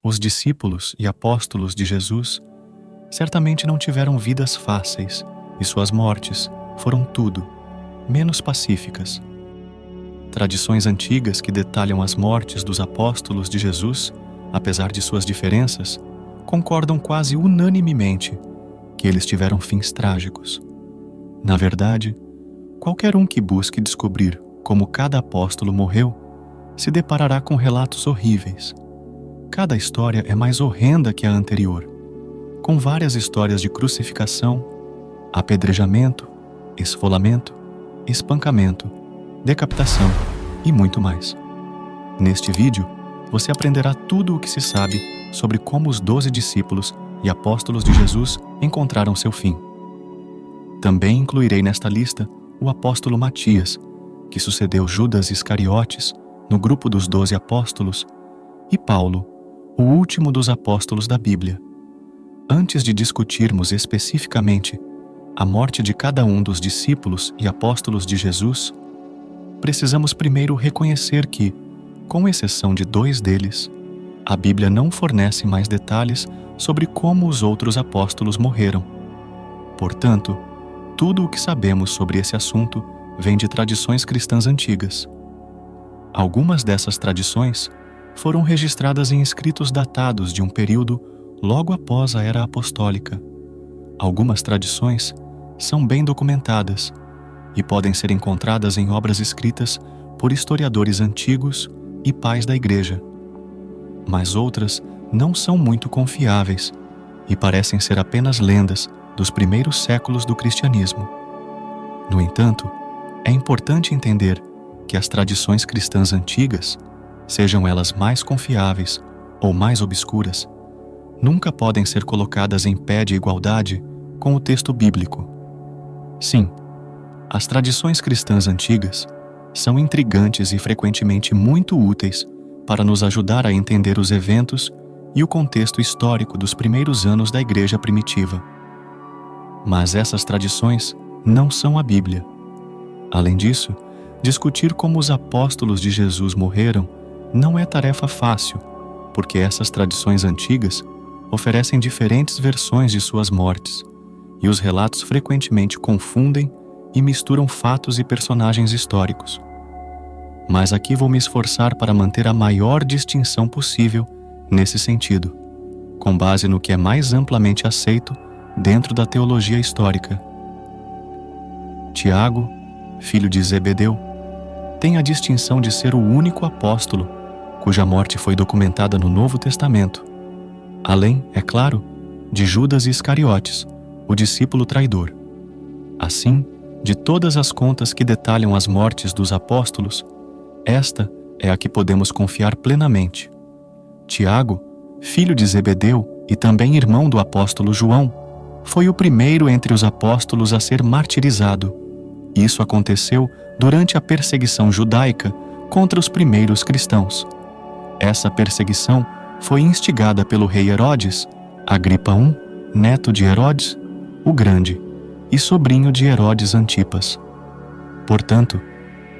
Os discípulos e apóstolos de Jesus certamente não tiveram vidas fáceis e suas mortes foram tudo menos pacíficas. Tradições antigas que detalham as mortes dos apóstolos de Jesus, apesar de suas diferenças, concordam quase unanimemente que eles tiveram fins trágicos. Na verdade, qualquer um que busque descobrir como cada apóstolo morreu se deparará com relatos horríveis. Cada história é mais horrenda que a anterior, com várias histórias de crucificação, apedrejamento, esfolamento, espancamento, decapitação e muito mais. Neste vídeo, você aprenderá tudo o que se sabe sobre como os 12 discípulos e apóstolos de Jesus encontraram seu fim. Também incluirei nesta lista o apóstolo Matias, que sucedeu Judas Iscariotes no grupo dos 12 apóstolos, e Paulo, o último dos apóstolos da Bíblia. Antes de discutirmos especificamente a morte de cada um dos discípulos e apóstolos de Jesus, precisamos primeiro reconhecer que, com exceção de 2 deles, a Bíblia não fornece mais detalhes sobre como os outros apóstolos morreram. Portanto, tudo o que sabemos sobre esse assunto vem de tradições cristãs antigas. Algumas dessas tradições foram registradas em escritos datados de um período logo após a Era Apostólica. Algumas tradições são bem documentadas e podem ser encontradas em obras escritas por historiadores antigos e pais da Igreja. Mas outras não são muito confiáveis e parecem ser apenas lendas dos primeiros séculos do cristianismo. No entanto, é importante entender que as tradições cristãs antigas, sejam elas mais confiáveis ou mais obscuras, nunca podem ser colocadas em pé de igualdade com o texto bíblico. Sim, as tradições cristãs antigas são intrigantes e frequentemente muito úteis para nos ajudar a entender os eventos e o contexto histórico dos primeiros anos da Igreja primitiva. Mas essas tradições não são a Bíblia. Além disso, discutir como os apóstolos de Jesus morreram não é tarefa fácil, porque essas tradições antigas oferecem diferentes versões de suas mortes, e os relatos frequentemente confundem e misturam fatos e personagens históricos. Mas aqui vou me esforçar para manter a maior distinção possível nesse sentido, com base no que é mais amplamente aceito dentro da teologia histórica. Tiago, filho de Zebedeu, tem a distinção de ser o único apóstolo cuja morte foi documentada no Novo Testamento, além, é claro, de Judas Iscariotes, o discípulo traidor. Assim, de todas as contas que detalham as mortes dos apóstolos, esta é a que podemos confiar plenamente. Tiago, filho de Zebedeu e também irmão do apóstolo João, foi o primeiro entre os apóstolos a ser martirizado. Isso aconteceu durante a perseguição judaica contra os primeiros cristãos. Essa perseguição foi instigada pelo rei Herodes, Agripa I, neto de Herodes, o Grande, e sobrinho de Herodes Antipas. Portanto,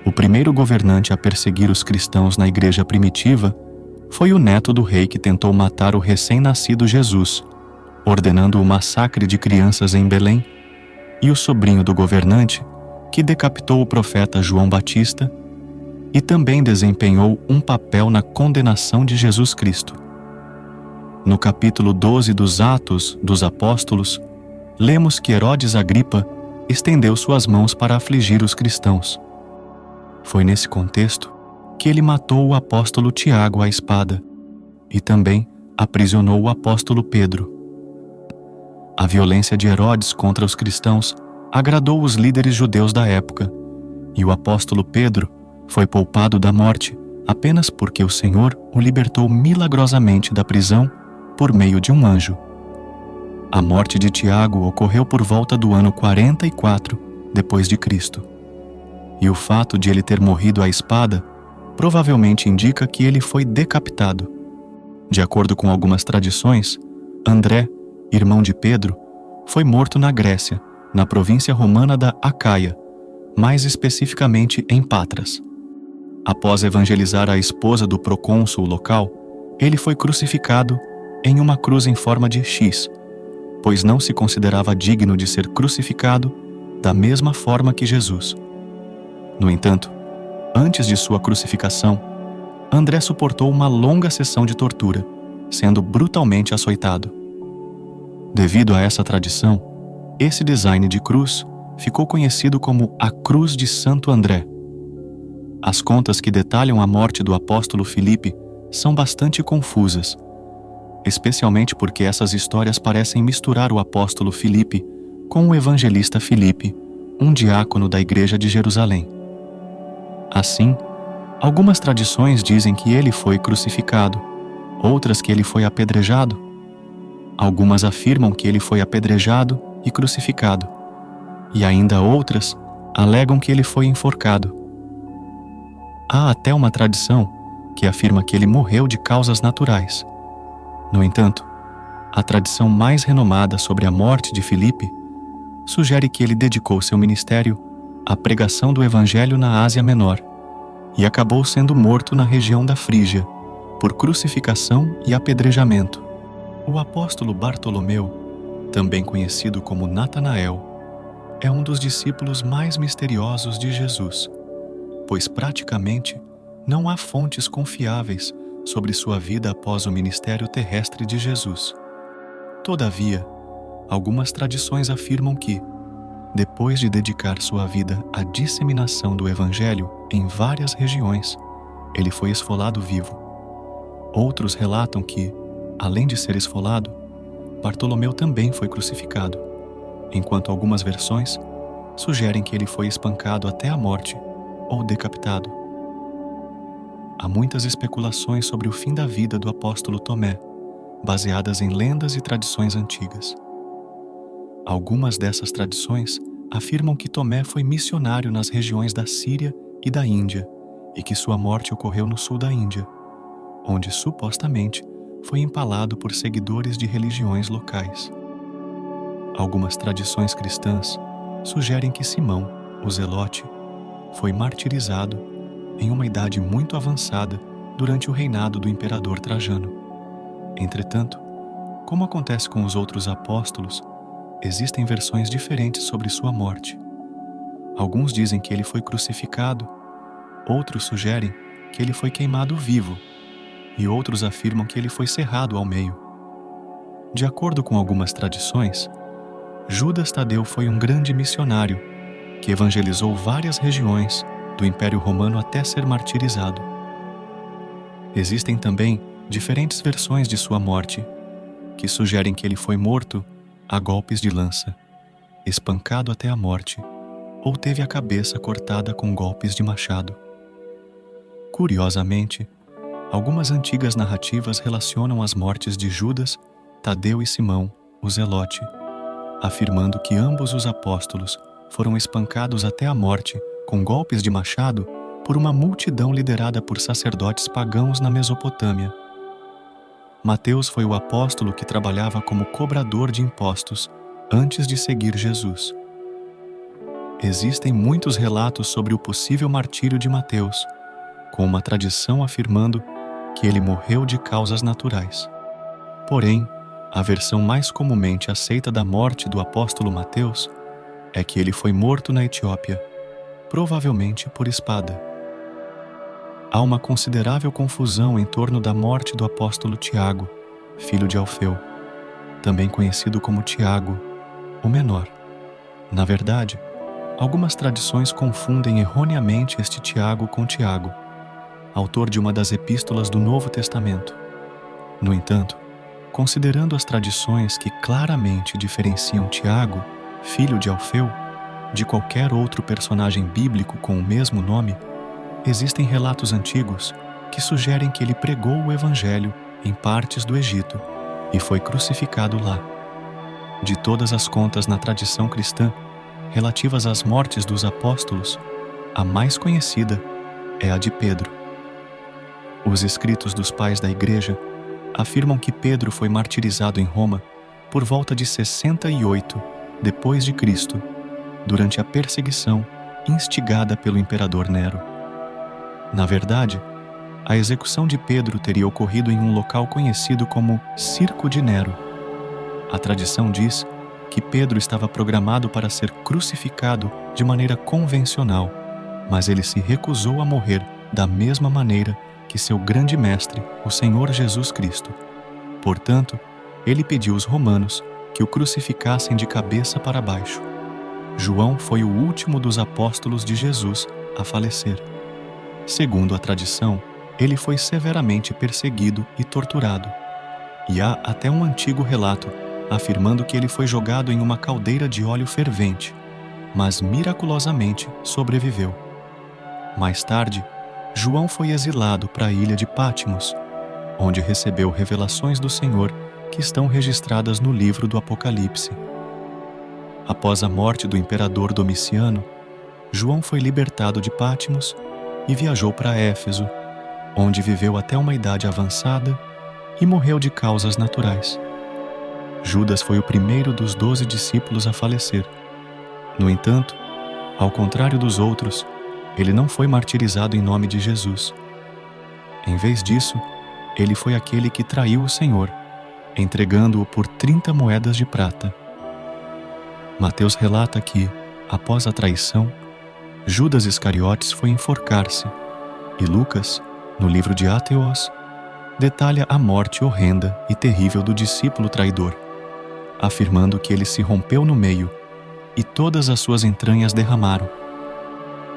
o primeiro governante a perseguir os cristãos na igreja primitiva foi o neto do rei que tentou matar o recém-nascido Jesus, ordenando o massacre de crianças em Belém, e o sobrinho do governante, que decapitou o profeta João Batista e também desempenhou um papel na condenação de Jesus Cristo. No capítulo 12 dos Atos dos Apóstolos, lemos que Herodes Agripa estendeu suas mãos para afligir os cristãos. Foi nesse contexto que ele matou o apóstolo Tiago à espada e também aprisionou o apóstolo Pedro. A violência de Herodes contra os cristãos agradou os líderes judeus da época, e o apóstolo Pedro foi poupado da morte apenas porque o Senhor o libertou milagrosamente da prisão por meio de um anjo. A morte de Tiago ocorreu por volta do ano 44 depois de Cristo. E o fato de ele ter morrido à espada provavelmente indica que ele foi decapitado. De acordo com algumas tradições, André, irmão de Pedro, foi morto na Grécia, na província romana da Acaia, mais especificamente em Patras. Após evangelizar a esposa do procônsul local, ele foi crucificado em uma cruz em forma de X, pois não se considerava digno de ser crucificado da mesma forma que Jesus. No entanto, antes de sua crucificação, André suportou uma longa sessão de tortura, sendo brutalmente açoitado. Devido a essa tradição, esse design de cruz ficou conhecido como a Cruz de Santo André. As contas que detalham a morte do apóstolo Filipe são bastante confusas, especialmente porque essas histórias parecem misturar o apóstolo Filipe com o evangelista Filipe, um diácono da igreja de Jerusalém. Assim, algumas tradições dizem que ele foi crucificado, outras que ele foi apedrejado. Algumas afirmam que ele foi apedrejado e crucificado, e ainda outras alegam que ele foi enforcado. Há até uma tradição que afirma que ele morreu de causas naturais. No entanto, a tradição mais renomada sobre a morte de Filipe sugere que ele dedicou seu ministério à pregação do Evangelho na Ásia Menor e acabou sendo morto na região da Frígia, por crucificação e apedrejamento. O apóstolo Bartolomeu, também conhecido como Natanael, é um dos discípulos mais misteriosos de Jesus, pois praticamente não há fontes confiáveis sobre sua vida após o ministério terrestre de Jesus. Todavia, algumas tradições afirmam que, depois de dedicar sua vida à disseminação do Evangelho em várias regiões, ele foi esfolado vivo. Outros relatam que, além de ser esfolado, Bartolomeu também foi crucificado, enquanto algumas versões sugerem que ele foi espancado até a morte ou decapitado. Há muitas especulações sobre o fim da vida do apóstolo Tomé, baseadas em lendas e tradições antigas. Algumas dessas tradições afirmam que Tomé foi missionário nas regiões da Síria e da Índia e que sua morte ocorreu no sul da Índia, onde supostamente foi empalado por seguidores de religiões locais. Algumas tradições cristãs sugerem que Simão, o Zelote, foi martirizado em uma idade muito avançada durante o reinado do imperador Trajano. Entretanto, como acontece com os outros apóstolos, existem versões diferentes sobre sua morte. Alguns dizem que ele foi crucificado, outros sugerem que ele foi queimado vivo, e outros afirmam que ele foi cerrado ao meio. De acordo com algumas tradições, Judas Tadeu foi um grande missionário que evangelizou várias regiões do Império Romano até ser martirizado. Existem também diferentes versões de sua morte, que sugerem que ele foi morto a golpes de lança, espancado até a morte, ou teve a cabeça cortada com golpes de machado. Curiosamente, algumas antigas narrativas relacionam as mortes de Judas, Tadeu e Simão, o Zelote, afirmando que ambos os apóstolos foram espancados até a morte com golpes de machado por uma multidão liderada por sacerdotes pagãos na Mesopotâmia. Mateus foi o apóstolo que trabalhava como cobrador de impostos antes de seguir Jesus. Existem muitos relatos sobre o possível martírio de Mateus, com uma tradição afirmando que ele morreu de causas naturais. Porém, a versão mais comumente aceita da morte do apóstolo Mateus é que ele foi morto na Etiópia, provavelmente por espada. Há uma considerável confusão em torno da morte do apóstolo Tiago, filho de Alfeu, também conhecido como Tiago, o Menor. Na verdade, algumas tradições confundem erroneamente este Tiago com Tiago, autor de uma das epístolas do Novo Testamento. No entanto, considerando as tradições que claramente diferenciam Tiago, filho de Alfeu, de qualquer outro personagem bíblico com o mesmo nome, existem relatos antigos que sugerem que ele pregou o Evangelho em partes do Egito e foi crucificado lá. De todas as contas na tradição cristã relativas às mortes dos apóstolos, a mais conhecida é a de Pedro. Os escritos dos pais da Igreja afirmam que Pedro foi martirizado em Roma por volta de 68 depois de Cristo, durante a perseguição instigada pelo imperador Nero. Na verdade, a execução de Pedro teria ocorrido em um local conhecido como Circo de Nero. A tradição diz que Pedro estava programado para ser crucificado de maneira convencional, mas ele se recusou a morrer da mesma maneira que seu grande mestre, o Senhor Jesus Cristo. Portanto, ele pediu aos romanos que o crucificassem de cabeça para baixo. João foi o último dos apóstolos de Jesus a falecer. Segundo a tradição, ele foi severamente perseguido e torturado. E há até um antigo relato afirmando que ele foi jogado em uma caldeira de óleo fervente, mas miraculosamente sobreviveu. Mais tarde, João foi exilado para a ilha de Patmos, onde recebeu revelações do Senhor que estão registradas no livro do Apocalipse. Após a morte do imperador Domiciano, João foi libertado de Patmos e viajou para Éfeso, onde viveu até uma idade avançada e morreu de causas naturais. Judas foi o primeiro dos 12 discípulos a falecer. No entanto, ao contrário dos outros, ele não foi martirizado em nome de Jesus. Em vez disso, ele foi aquele que traiu o Senhor, entregando-o por 30 moedas de prata. Mateus relata que, após a traição, Judas Iscariotes foi enforcar-se, e Lucas, no livro de Ateós, detalha a morte horrenda e terrível do discípulo traidor, afirmando que ele se rompeu no meio e todas as suas entranhas derramaram.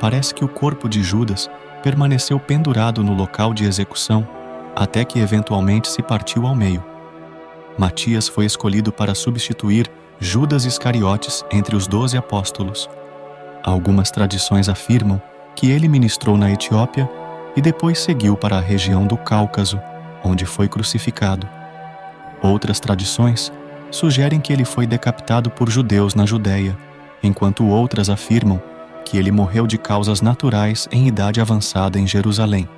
Parece que o corpo de Judas permaneceu pendurado no local de execução até que eventualmente se partiu ao meio. Matias foi escolhido para substituir Judas Iscariotes entre os 12 apóstolos. Algumas tradições afirmam que ele ministrou na Etiópia e depois seguiu para a região do Cáucaso, onde foi crucificado. Outras tradições sugerem que ele foi decapitado por judeus na Judéia, enquanto outras afirmam que ele morreu de causas naturais em idade avançada em Jerusalém.